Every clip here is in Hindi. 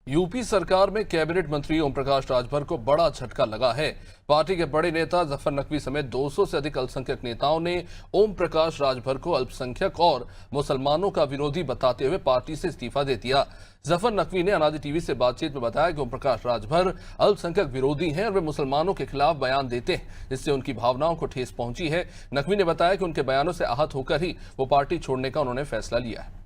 यूपी सरकार में कैबिनेट मंत्री ओम प्रकाश राजभर को बड़ा झटका लगा है। पार्टी के बड़े नेता जफर नकवी समेत 200 से अधिक अल्पसंख्यक नेताओं ने ओम प्रकाश राजभर को अल्पसंख्यक और मुसलमानों का विरोधी बताते हुए पार्टी से इस्तीफा दे दिया। जफर नकवी ने अनादि टीवी से बातचीत में बताया कि ओम प्रकाश राजभर अल्पसंख्यक विरोधी हैं और वे मुसलमानों के खिलाफ बयान देते हैं, जिससे उनकी भावनाओं को ठेस पहुंची है। नकवी ने बताया कि उनके बयानों से आहत होकर ही वो पार्टी छोड़ने का उन्होंने फैसला लिया है।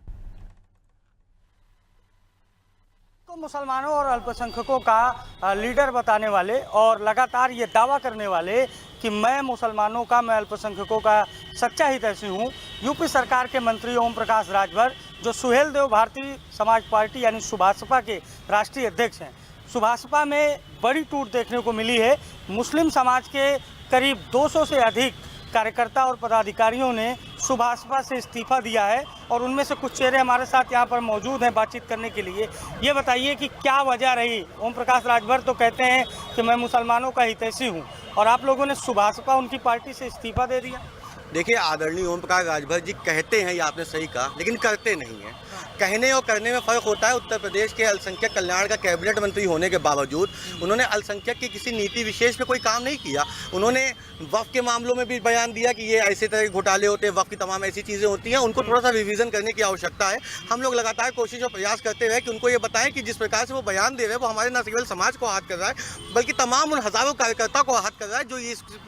तो मुसलमानों और अल्पसंख्यकों का लीडर बताने वाले और लगातार ये दावा करने वाले कि मैं मुसलमानों का, मैं अल्पसंख्यकों का सच्चा हितैषी हूँ, यूपी सरकार के मंत्री ओम प्रकाश राजभर, जो सुहेलदेव भारतीय समाज पार्टी यानी सुभासपा के राष्ट्रीय अध्यक्ष हैं। सुभासपा में बड़ी टूट देखने को मिली है। मुस्लिम समाज के करीब 200 से अधिक कार्यकर्ता और पदाधिकारियों ने सुभासपा से इस्तीफा दिया है और उनमें से कुछ चेहरे हमारे साथ यहाँ पर मौजूद हैं बातचीत करने के लिए। ये बताइए कि क्या वजह रही? ओम प्रकाश राजभर तो कहते हैं कि मैं मुसलमानों का हितैषी हूँ और आप लोगों ने सुभासपा उनकी पार्टी से इस्तीफा दे दिया। देखिए, आदरणीय ओम प्रकाश राजभर जी कहते हैं, ये आपने सही कहा, लेकिन करते नहीं हैं। कहने और करने में फ़र्क होता है। उत्तर प्रदेश के अल्पसंख्यक कल्याण का कैबिनेट मंत्री होने के बावजूद उन्होंने अल्पसंख्यक की किसी नीति विशेष पे कोई काम नहीं किया। उन्होंने वक्फ के मामलों में भी बयान दिया कि ये ऐसे तरह के घोटाले होते हैं, वक्फ की तमाम ऐसी चीज़ें होती हैं, उनको थोड़ा सा रिवीजन करने की आवश्यकता है। हम लोग लगातार कोशिश और प्रयास करते रहे कि उनको ये बताएं कि जिस प्रकार से वो बयान दे रहे हैं वो हमारे न केवल समाज को आहत कर रहा है, बल्कि तमाम उन हज़ारों कार्यकर्ताओं को आहत कर रहा है जो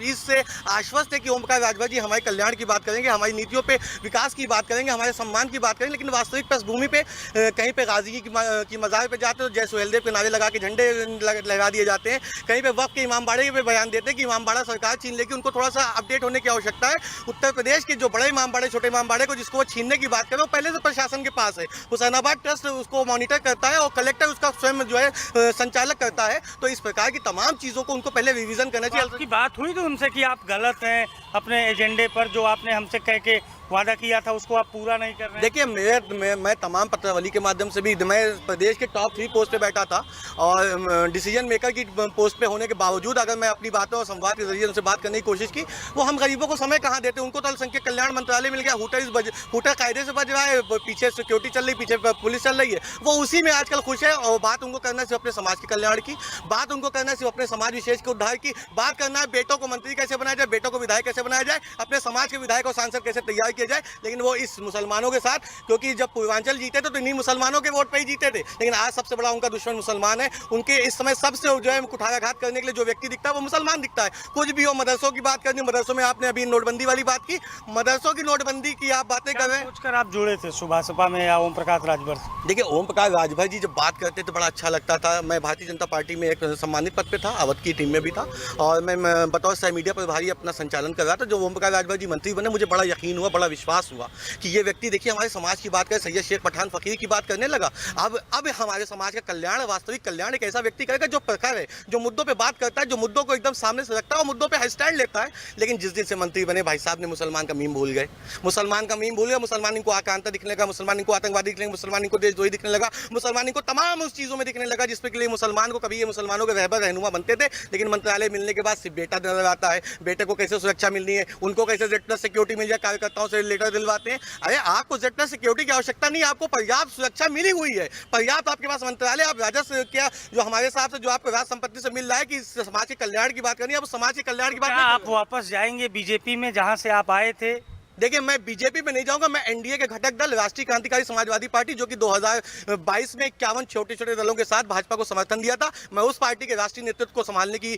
इससे आश्वस्त है कि ओम प्रकाश राजभर जी हमारे कल्याण की बात करेंगे, हमारी नीतियों पर विकास की बात करेंगे, हमारे सम्मान की बात करेंगे, लेकिन वास्तविक पृष्ठभूमि पर कहीं पे गाजी की मज़ार पे जाते हो, जय सुहेलदेव के नारे लगा के झंडे लगा दिए जाते हैं। कहीं पे वक्फ के इमामबाड़े पे बयान देते हैं कि इमामबाड़ा सरकार छीन लेगी। उनको थोड़ा सा अपडेट होने की आवश्यकता है। उत्तर प्रदेश के जो बड़े इमामबाड़े, छोटे इमामबाड़े को जिसको वो छीनने की बात करें, वो पहले से प्रशासन के पास है। हुसैनाबाद ट्रस्ट उसको मॉनिटर करता है और कलेक्टर उसका स्वयं जो है संचालक करता है। तो इस प्रकार की तमाम चीज़ों को उनको पहले रिविजन करना चाहिए। आपकी बात हुई तो उनसे कि आप गलत हैं अपने एजेंडे पर, जो आपने हमसे कह के वादा किया था उसको आप पूरा नहीं कर रहे हैं? देखिए, मैं तमाम पत्रावली के माध्यम से भी, मैं प्रदेश के टॉप 3 पोस्ट पे बैठा था और डिसीजन मेकर की पोस्ट पे होने के बावजूद अगर मैं अपनी बातों और संवाद के जरिए उनसे बात करने की कोशिश की, वो हम गरीबों को समय कहाँ देते। उनको तो अल्पसंख्यक कल्याण मंत्रालय मिल गया, हूटर कायदे से बज रहा है, पीछे सिक्योरिटी चल रही, पीछे पुलिस चल रही है, वो उसी में आजकल खुश है। और बात उनको करना सिर्फ अपने समाज के कल्याण की, बात उनको करना सिर्फ अपने समाज विशेष के उद्धार की, बात करना है बेटों को मंत्री कैसे बनाया जाए, बेटों को विधायक कैसे बनाया जाए, अपने समाज के विधायक और सांसद कैसे तैयार किया जाए। लेकिन वो इस मुसलमानों के साथ, क्योंकि जब पूर्वांचल जीते थे तो इन्हीं मुसलमानों के वोट पे ही जीते थे, लेकिन आज सबसे बड़ा उनका दुश्मन मुसलमान है। उनके इस समय सबसे जो है कुठाराघात करने के लिए जो व्यक्ति दिखता है वो मुसलमान दिखता है। कुछ भी हो, मदरसों की बात करनी, मदरसों में आपने अभी नोटबंदी वाली बात की, मदरसों की नोटबंदी की आप बातें कर रहे हैं। सोचकर आप जुड़े थे सुभासपा में या ओम प्रकाश राजभर? देखिए, ओम प्रकाश राजभर जी जब बात करते तो बड़ा अच्छा लगता था। मैं भारतीय जनता पार्टी में एक सम्मानित पद पे था, अवध की टीम में भी था और मैं बतौर सह मीडिया प्रभारी अपना संचालन कर रहा था। जो ओम प्रकाश राजभर जी मंत्री बने, मुझे बड़ा यकीन हुआ, बड़ा विश्वास हुआ कि ये व्यक्ति देखिए हमारे समाज की बात करें, सैयद शेख पठान फकीर की बात करने लगा। अब हमारे समाज का कल्याण, वास्तविक कल्याण एक ऐसा व्यक्ति करेगा जो प्रखर है, जो मुद्दों पे बात करता है, जो मुद्दों को एकदम सामने से रखता है और मुद्दों पे स्टैंड लेता है। लेकिन जिस दिन से मंत्री बने, भाई साहब ने मुसलमान का मीम भूल गए, मुसलमान इनको आक्रांता दिखने लगा, मुसलमान इनको आतंकवादी दिखने लगा, मुसलमान इनको देशद्रोही दिखने लगा, मुसलमान इनको तमाम उस चीज़ों में दिखने लगा जिसपे के लिए मुसलमान को कभी ये मुसलमानों के रहबर रहनुमा बनते थे। लेकिन मंत्रालय मिलने के बाद सिर्फ बेटा नजर आता है, बेटे को कैसे सुरक्षा मिलनी है, उनको कैसे Z+ सिक्योरिटी मिल जाए, कार्यकर्ताओं से लेटर दिलवाते हैं। अरे आपको Z+ सिक्योरिटी की आवश्यकता नहीं, आपको पर्याप्त सुरक्षा मिली हुई है, पर्याप्त आपके पास मंत्रालय, आप राजस्व क्या जो हमारे साथ से जो आपको राज संपत्ति से मिल रहा है कि समाज के कल्याण की बात करनी है, अब समाज के कल्याण की बात नहीं। आप वापस जाएंगे बीजेपी में जहां से आप आए थे? देखिए, मैं बीजेपी में नहीं जाऊंगा, मैं एनडीए के घटक दल राष्ट्रीय क्रांतिकारी समाजवादी पार्टी, जो कि 2022 में 51 छोटे छोटे दलों के साथ भाजपा को समर्थन दिया था, मैं उस पार्टी के राष्ट्रीय नेतृत्व को संभालने की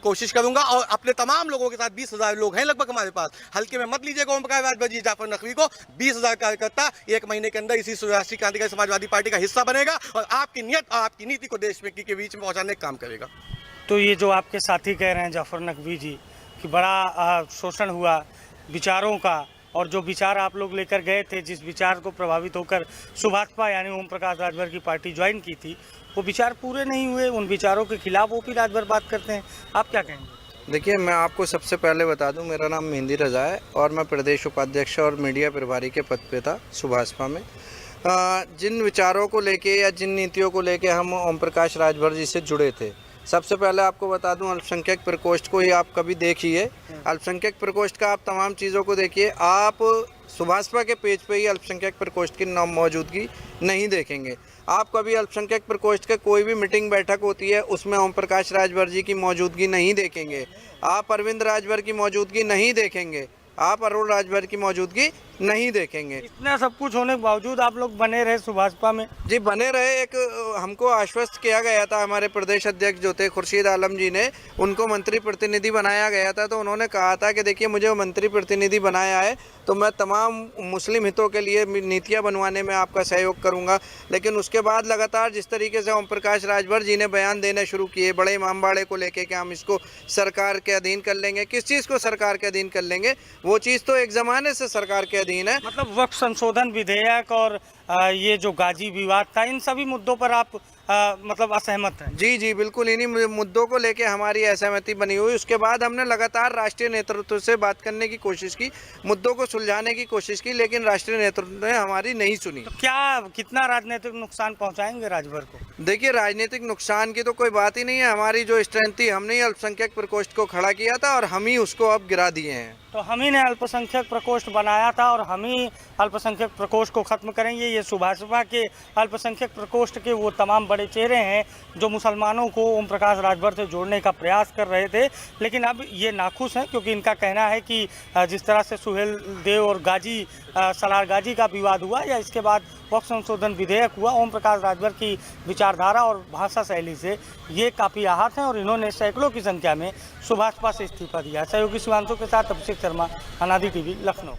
कोशिश करूंगा और अपने तमाम लोगों के साथ 20,000 लोग हैं लगभग हमारे पास, हल्के में मत लीजिएगा ओम प्रकाश राजभर जी, जाफर नकवी को 20,000 कार्यकर्ता 1 महीने के अंदर इसी राष्ट्रीय क्रांतिकारी समाजवादी पार्टी का हिस्सा बनेगा और आपकी नीयत और आपकी नीति को देश के बीच में पहुंचाने का काम करेगा। तो ये जो आपके साथी कह रहे हैं जाफर नकवी जी कि बड़ा शोषण हुआ विचारों का, और जो विचार आप लोग लेकर गए थे, जिस विचार को प्रभावित होकर सुभासपा यानी ओम प्रकाश राजभर की पार्टी ज्वाइन की थी, वो विचार पूरे नहीं हुए, उन विचारों के खिलाफ ओपी राजभर बात करते हैं, आप क्या कहेंगे? देखिए, मैं आपको सबसे पहले बता दूं, मेरा नाम मेहंदी रजा है और मैं प्रदेश उपाध्यक्ष और मीडिया प्रभारी के पद पे था सुभासपा में। जिन विचारों को लेके या जिन नीतियों को लेके हम ओम प्रकाश राजभर जी से जुड़े थे, सबसे पहले आपको बता दूं, अल्पसंख्यक प्रकोष्ठ को ही आप कभी देखिए, अल्पसंख्यक प्रकोष्ठ का आप तमाम चीज़ों को देखिए, आप सुभासपा के पेज पे ही अल्पसंख्यक प्रकोष्ठ की मौजूदगी नहीं देखेंगे। आप कभी अल्पसंख्यक प्रकोष्ठ के कोई भी मीटिंग बैठक होती है उसमें ओम प्रकाश राजभर जी की मौजूदगी नहीं देखेंगे, आप अरविंद राजभर की मौजूदगी नहीं देखेंगे, आप अरुण राजभर की मौजूदगी नहीं देखेंगे। इतना सब कुछ होने के बावजूद आप लोग बने रहे सुभाषपा में। जी बने रहे। एक हमको आश्वस्त किया गया था, हमारे प्रदेश अध्यक्ष जो थे खुर्शीद आलम जी ने, उनको मंत्री प्रतिनिधि बनाया गया था, तो उन्होंने कहा था कि देखिए मुझे मंत्री प्रतिनिधि बनाया है तो मैं तमाम मुस्लिम हितों के लिए नीतियां बनवाने में आपका सहयोग करूंगा। लेकिन उसके बाद लगातार जिस तरीके से ओम प्रकाश राजभर जी ने बयान देने शुरू किए बड़े इमामबाड़े को लेके कि हम इसको सरकार के अधीन कर लेंगे, किस चीज़ को सरकार के अधीन कर लेंगे, वो चीज़ तो एक ज़माने से सरकार के अधीन है। मतलब वक्फ संशोधन विधेयक और ये जो गाजी विवाद था, इन सभी मुद्दों पर आप मतलब असहमत हैं? जी बिल्कुल, इन्हीं मुद्दों को लेके हमारी असहमति बनी हुई। उसके बाद हमने लगातार राष्ट्रीय नेतृत्व से बात करने की कोशिश की, मुद्दों को सुलझाने की कोशिश की, लेकिन राष्ट्रीय नेतृत्व ने हमारी नहीं सुनी। तो क्या कितना राजनीतिक नुकसान पहुंचाएंगे राजभर को? देखिए राजनीतिक नुकसान की तो कोई बात ही नहीं है। हमारी जो स्ट्रेंथ थी, हमने ही अल्पसंख्यक प्रकोष्ठ को खड़ा किया था और हम ही उसको अब गिरा दिए हैं। तो हम ही ने अल्पसंख्यक प्रकोष्ठ बनाया था और हम ही अल्पसंख्यक प्रकोष्ठ को खत्म करेंगे। ये सुभाषपा के अल्पसंख्यक प्रकोष्ठ के वो तमाम बड़े चेहरे हैं जो मुसलमानों को ओम प्रकाश राजभर से जोड़ने का प्रयास कर रहे थे, लेकिन अब ये नाखुश हैं क्योंकि इनका कहना है कि जिस तरह से सुहेल देव और गाजी सलार गाजी का विवाद हुआ या इसके बाद वक्फ संशोधन विधेयक हुआ, ओम प्रकाश राजभर की विचारधारा और भाषा शैली से ये काफ़ी आहत हैं और इन्होंने सैकड़ों की संख्या में सुभाषपा से इस्तीफा दिया। सहयोगी शिवांशु के साथ अभिषेक शर्मा, अनादि टीवी, लखनऊ।